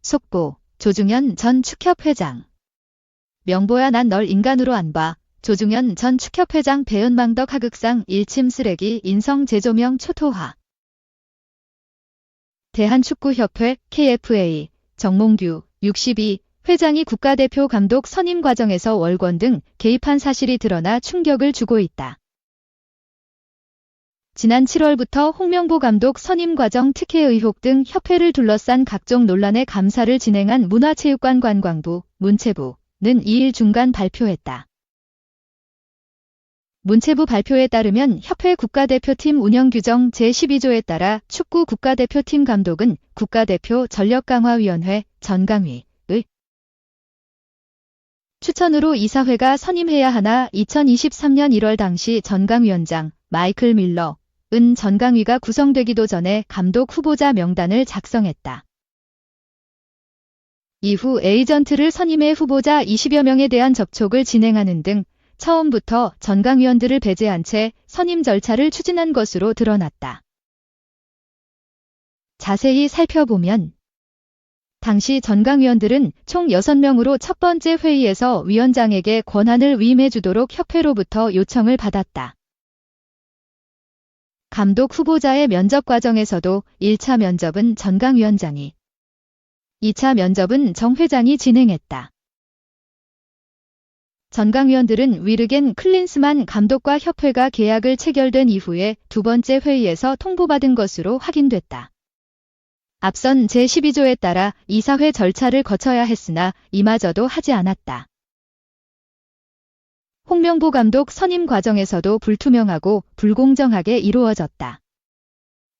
속보, 조중현 전 축협회장. 명보야 난 널 인간으로 안 봐. 조중현 전 축협회장 배은망덕 하극상 일침 쓰레기 인성 재조명 초토화. 대한축구협회 KFA 정몽규 62 회장이 국가대표 감독 선임 과정에서 월권 등 개입한 사실이 드러나 충격을 주고 있다. 지난 7월부터 홍명보 감독 선임 과정 특혜 의혹 등 협회를 둘러싼 각종 논란의 감사를 진행한 문화체육관관광부, 문체부는 2일 중간 발표했다. 문체부 발표에 따르면 협회 국가대표팀 운영규정 제12조에 따라 축구 국가대표팀 감독은 국가대표 전력강화위원회 전강위의 추천으로 이사회가 선임해야 하나 2023년 1월 당시 전강위원장 마이클 밀러은 전강위가 구성되기도 전에 감독 후보자 명단을 작성했다. 이후 에이전트를 선임해 후보자 20여 명에 대한 접촉을 진행하는 등 처음부터 전강위원들을 배제한 채 선임 절차를 추진한 것으로 드러났다. 자세히 살펴보면 당시 전강위원들은 총 6명으로 첫 번째 회의에서 위원장에게 권한을 위임해 주도록 협회로부터 요청을 받았다. 감독 후보자의 면접 과정에서도 1차 면접은 전강위원장이, 2차 면접은 정 회장이 진행했다. 전강위원들은 위르겐 클린스만 감독과 협회가 계약을 체결된 이후에 두 번째 회의에서 통보받은 것으로 확인됐다. 앞선 제12조에 따라 이사회 절차를 거쳐야 했으나 이마저도 하지 않았다. 홍명보 감독 선임 과정에서도 불투명하고 불공정하게 이루어졌다.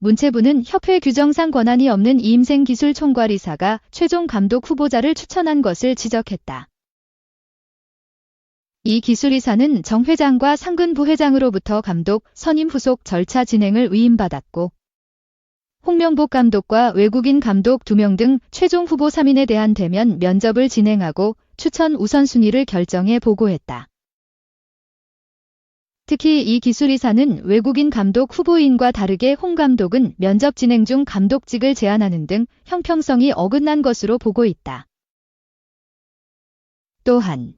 문체부는 협회 규정상 권한이 없는 이임생 기술총괄이사가 최종 감독 후보자를 추천한 것을 지적했다. 이 기술이사는 정 회장과 상근 부회장으로부터 감독 선임 후속 절차 진행을 위임받았고 홍명보 감독과 외국인 감독 2명 등 최종 후보 3인에 대한 대면 면접을 진행하고 추천 우선순위를 결정해 보고했다. 특히 이 기술이사는 외국인 감독 후보인과 다르게 홍 감독은 면접 진행 중 감독직을 제안하는 등 형평성이 어긋난 것으로 보고 있다. 또한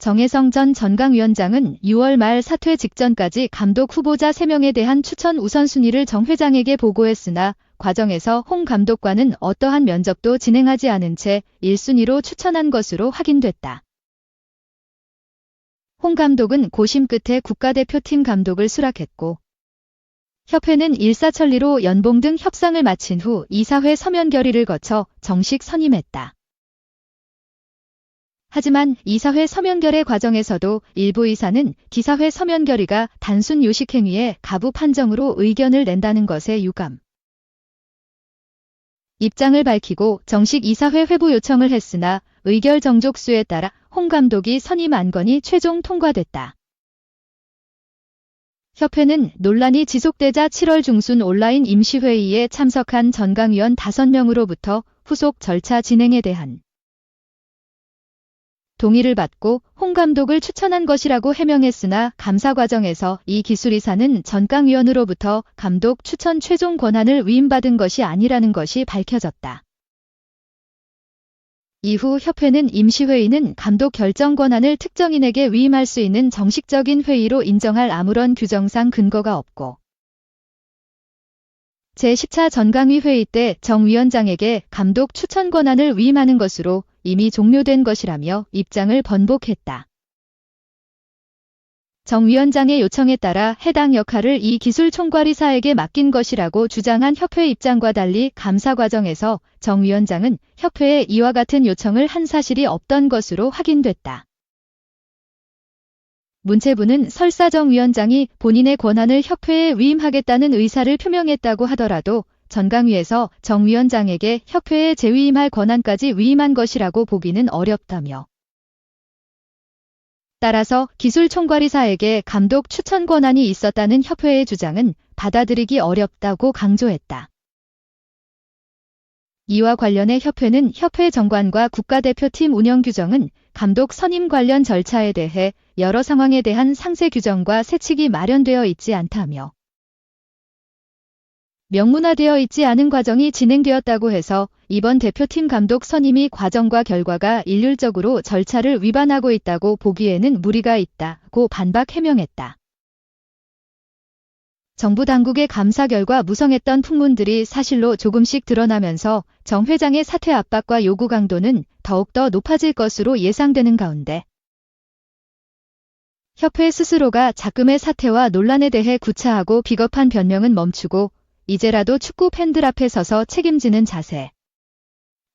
정혜성 전 전강위원장은 6월 말 사퇴 직전까지 감독 후보자 3명에 대한 추천 우선순위를 정 회장에게 보고했으나 과정에서 홍 감독과는 어떠한 면접도 진행하지 않은 채 1순위로 추천한 것으로 확인됐다. 홍 감독은 고심 끝에 국가대표팀 감독을 수락했고 협회는 일사천리로 연봉 등 협상을 마친 후 이사회 서면 결의를 거쳐 정식 선임했다. 하지만 이사회 서면결의 과정에서도 일부 이사는 기사회 서면결의가 단순 요식행위의 가부 판정으로 의견을 낸다는 것에 유감. 입장을 밝히고 정식 이사회 회부 요청을 했으나 의결 정족수에 따라 홍 감독이 선임 안건이 최종 통과됐다. 협회는 논란이 지속되자 7월 중순 온라인 임시회의에 참석한 전강위원 5명으로부터 후속 절차 진행에 대한 동의를 받고 홍 감독을 추천한 것이라고 해명했으나 감사 과정에서 이 기술이사는 전강위원으로부터 감독 추천 최종 권한을 위임받은 것이 아니라는 것이 밝혀졌다. 이후 협회는 임시회의는 감독 결정 권한을 특정인에게 위임할 수 있는 정식적인 회의로 인정할 아무런 규정상 근거가 없고 제10차 전강위 회의 때 정 위원장에게 감독 추천 권한을 위임하는 것으로 이미 종료된 것이라며 입장을 번복했다. 정 위원장의 요청에 따라 해당 역할을 이 기술총괄이사에게 맡긴 것이라고 주장한 협회 입장과 달리 감사 과정에서 정 위원장은 협회에 이와 같은 요청을 한 사실이 없던 것으로 확인됐다. 문체부는 설사 정 위원장이 본인의 권한을 협회에 위임하겠다는 의사를 표명했다고 하더라도 전강위에서 정 위원장에게 협회에 재위임할 권한까지 위임한 것이라고 보기는 어렵다며 따라서 기술총괄이사에게 감독 추천 권한이 있었다는 협회의 주장은 받아들이기 어렵다고 강조했다. 이와 관련해 협회는 협회 정관과 국가대표팀 운영 규정은 감독 선임 관련 절차에 대해 여러 상황에 대한 상세 규정과 세칙이 마련되어 있지 않다며 명문화되어 있지 않은 과정이 진행되었다고 해서 이번 대표팀 감독 선임이 과정과 결과가 일률적으로 절차를 위반하고 있다고 보기에는 무리가 있다고 반박 해명했다. 정부 당국의 감사 결과 무성했던 풍문들이 사실로 조금씩 드러나면서 정 회장의 사퇴 압박과 요구 강도는 더욱더 높아질 것으로 예상되는 가운데 협회 스스로가 작금의 사태와 논란에 대해 구차하고 비겁한 변명은 멈추고 이제라도 축구 팬들 앞에 서서 책임지는 자세,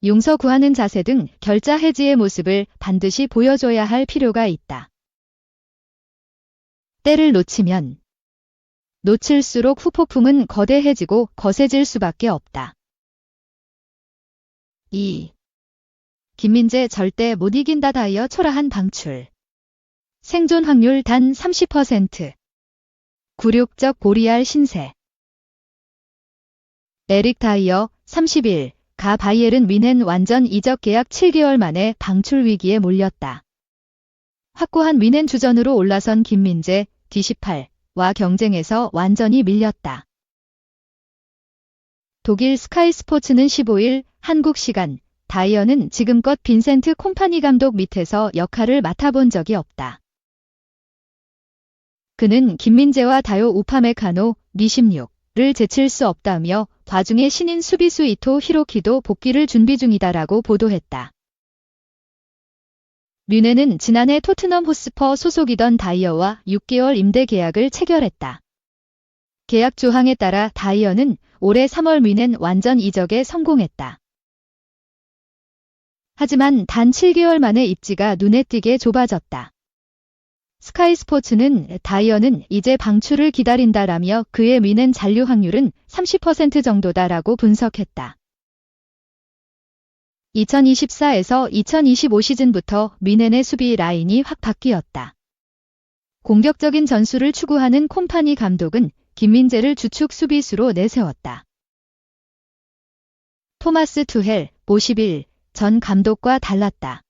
용서 구하는 자세 등 결자 해지의 모습을 반드시 보여줘야 할 필요가 있다. 때를 놓치면 놓칠수록 후폭풍은 거대해지고 거세질 수밖에 없다. 2. 김민재 절대 못 이긴다 다이어 초라한 방출. 생존 확률 단 30%. 굴욕적 보리알 신세. 에릭 다이어 30일 가 바이에른 뮌헨 완전 이적 계약 7개월 만에 방출 위기에 몰렸다. 확고한 뮌헨 주전으로 올라선 김민재 D18와 경쟁에서 완전히 밀렸다. 독일 스카이 스포츠는 15일 한국 시간 다이어는 지금껏 빈센트 콤파니 감독 밑에서 역할을 맡아본 적이 없다. 그는 김민재와 다요 우파메카노 리16를 제칠 수 없다며 과중에 신인 수비수 이토 히로키도 복귀를 준비 중이다라고 보도했다. 뮌헨은 지난해 토트넘 호스퍼 소속이던 다이어와 6개월 임대 계약을 체결했다. 계약 조항에 따라 다이어는 올해 3월 뮌헨 완전 이적에 성공했다. 하지만 단 7개월 만에 입지가 눈에 띄게 좁아졌다. 스카이 스포츠는 다이어는 이제 방출을 기다린다라며 그의 뮌헨 잔류 확률은 30% 정도다라고 분석했다. 2024에서 2025 시즌부터 뮌헨의 수비 라인이 확 바뀌었다. 공격적인 전술을 추구하는 콤파니 감독은 김민재를 주축 수비수로 내세웠다. 토마스 투헬 51 전 감독과 달랐다.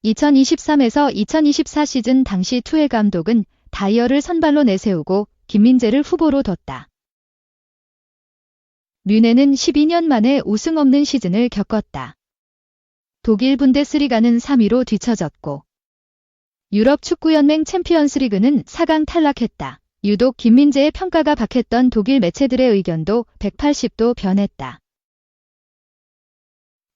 2023에서 2024 시즌 당시 투헬 감독은 다이어를 선발로 내세우고 김민재를 후보로 뒀다. 뮌헨은 12년 만에 우승 없는 시즌을 겪었다. 독일 분데스리가는 3위로 뒤처졌고 유럽 축구연맹 챔피언스리그는 4강 탈락했다. 유독 김민재의 평가가 박했던 독일 매체들의 의견도 180도 변했다.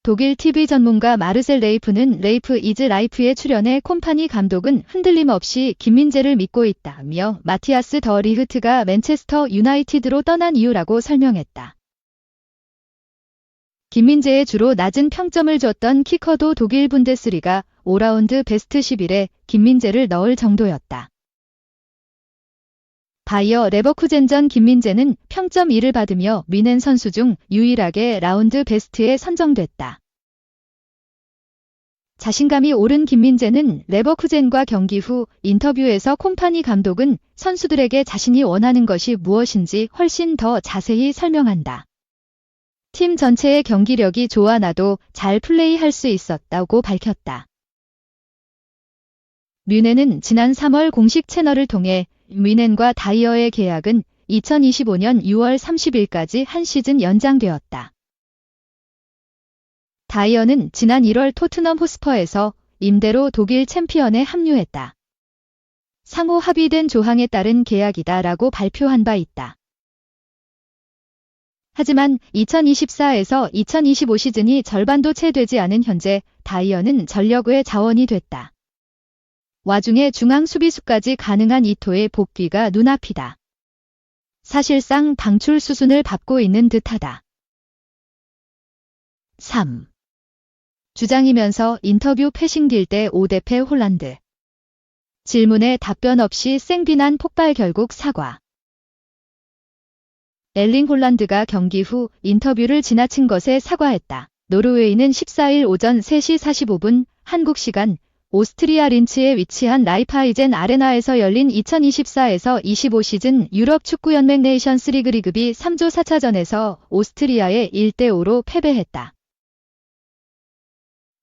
독일 TV 전문가 마르셀 레이프는 레이프 이즈 라이프에 출연해 콤파니 감독은 흔들림 없이 김민재를 믿고 있다며 마티아스 더 리흐트가 맨체스터 유나이티드로 떠난 이유라고 설명했다. 김민재에 주로 낮은 평점을 줬던 키커도 독일 분데스리가 5라운드 베스트 11에 김민재를 넣을 정도였다. 바이어 레버쿠젠전 김민재는 평점 1을 받으며 뮌헨 선수 중 유일하게 라운드 베스트에 선정됐다. 자신감이 오른 김민재는 레버쿠젠과 경기 후 인터뷰에서 콤파니 감독은 선수들에게 자신이 원하는 것이 무엇인지 훨씬 더 자세히 설명한다. 팀 전체의 경기력이 좋아 나도 잘 플레이할 수 있었다고 밝혔다. 뮌헨은 지난 3월 공식 채널을 통해 뮌헨과 다이어의 계약은 2025년 6월 30일까지 한 시즌 연장되었다. 다이어는 지난 1월 토트넘 호스퍼에서 임대로 독일 챔피언에 합류했다. 상호 합의된 조항에 따른 계약이다라고 발표한 바 있다. 하지만 2024에서 2025 시즌이 절반도 채 되지 않은 현재 다이어는 전력의 자원이 됐다. 와중에 중앙 수비수까지 가능한 이토의 복귀가 눈앞이다. 사실상 방출 수순을 밟고 있는 듯하다. 3. 주장이면서 인터뷰 패싱 딜대 5대패 홀란드. 질문에 답변 없이 생비난 폭발 결국 사과. 엘링 홀란드가 경기 후 인터뷰를 지나친 것에 사과했다. 노르웨이는 14일 오전 3시 45분 한국 시간 오스트리아 린츠에 위치한 라이프하이젠 아레나에서 열린 2024에서 25 시즌 유럽 축구연맹 네이션스 리그 리그 B 3조 4차전에서 오스트리아에 1대5로 패배했다.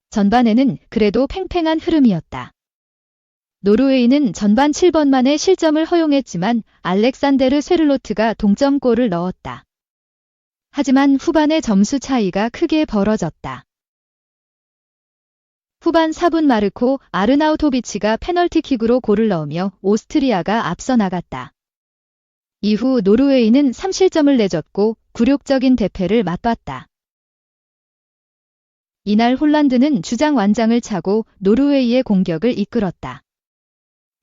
전반에는 그래도 팽팽한 흐름이었다. 노르웨이는 전반 7번 만에 실점을 허용했지만 알렉산데르 쇠를로트가 동점골을 넣었다. 하지만 후반의 점수 차이가 크게 벌어졌다. 후반 4분 마르코 아르나우토비치가 페널티킥으로 골을 넣으며 오스트리아가 앞서 나갔다. 이후 노르웨이는 3실점을 내줬고 굴욕적인 대패를 맛봤다. 이날 홀란드는 주장 완장을 차고 노르웨이의 공격을 이끌었다.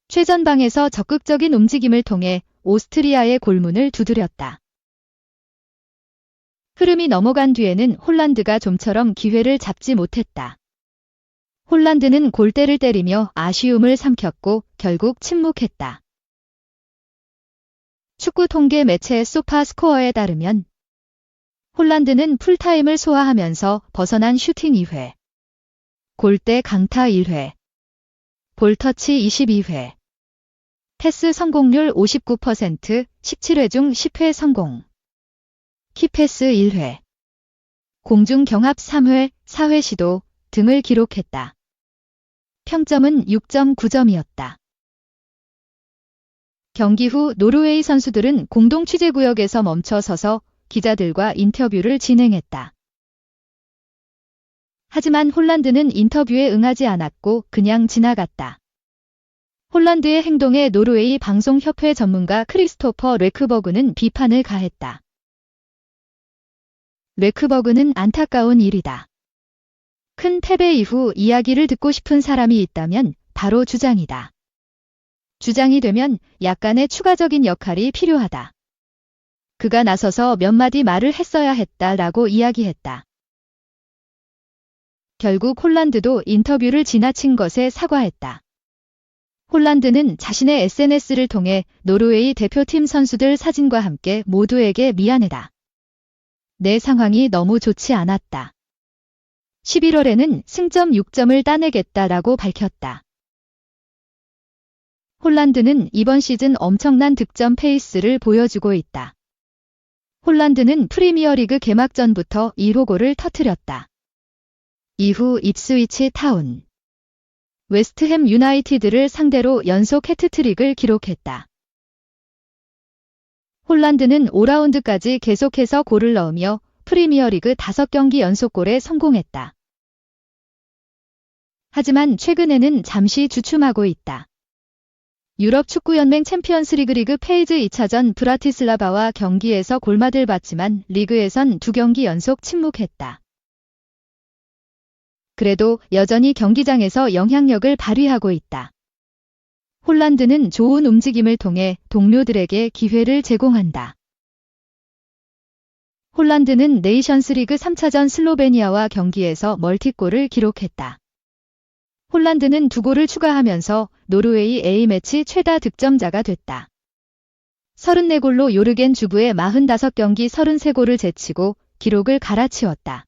최전방에서 적극적인 움직임을 통해 오스트리아의 골문을 두드렸다. 흐름이 넘어간 뒤에는 홀란드가 좀처럼 기회를 잡지 못했다. 홀란드는 골대를 때리며 아쉬움을 삼켰고 결국 침묵했다. 축구 통계 매체 소파스코어에 따르면 홀란드는 풀타임을 소화하면서 벗어난 슈팅 2회, 골대 강타 1회, 볼터치 22회, 패스 성공률 59%, 17회 중 10회 성공, 키패스 1회, 공중 경합 3회, 4회 시도 등을 기록했다. 평점은 6.9점이었다. 경기 후 노르웨이 선수들은 공동 취재구역에서 멈춰 서서 기자들과 인터뷰를 진행했다. 하지만 홀란드는 인터뷰에 응하지 않았고 그냥 지나갔다. 홀란드의 행동에 노르웨이 방송협회 전문가 크리스토퍼 뢰크버그는 비판을 가했다. 뢰크버그는 안타까운 일이다. 큰 패배 이후 이야기를 듣고 싶은 사람이 있다면 바로 주장이다. 주장이 되면 약간의 추가적인 역할이 필요하다. 그가 나서서 몇 마디 말을 했어야 했다라고 이야기했다. 결국 홀란드도 인터뷰를 지나친 것에 사과했다. 홀란드는 자신의 SNS를 통해 노르웨이 대표팀 선수들 사진과 함께 모두에게 미안하다. 내 상황이 너무 좋지 않았다. 11월에는 승점 6점을 따내겠다라고 밝혔다. 홀란드는 이번 시즌 엄청난 득점 페이스를 보여주고 있다. 홀란드는 프리미어리그 개막 전부터 1호 골을 터뜨렸다. 이후 입스위치 타운, 웨스트햄 유나이티드를 상대로 연속 해트트릭을 기록했다. 홀란드는 5라운드까지 계속해서 골을 넣으며 프리미어리그 5경기 연속골에 성공했다. 하지만 최근에는 잠시 주춤하고 있다. 유럽 축구연맹 챔피언스리그 리그 페이즈 2차전 브라티슬라바와 경기에서 골맛을 봤지만 리그에선 2경기 연속 침묵했다. 그래도 여전히 경기장에서 영향력을 발휘하고 있다. 홀란드는 좋은 움직임을 통해 동료들에게 기회를 제공한다. 홀란드는 네이션스리그 3차전 슬로베니아와 경기에서 멀티골을 기록했다. 홀란드는 2골을 추가하면서 노르웨이 A매치 최다 득점자가 됐다. 34골로 요르겐 주부의 45경기 33골을 제치고 기록을 갈아치웠다.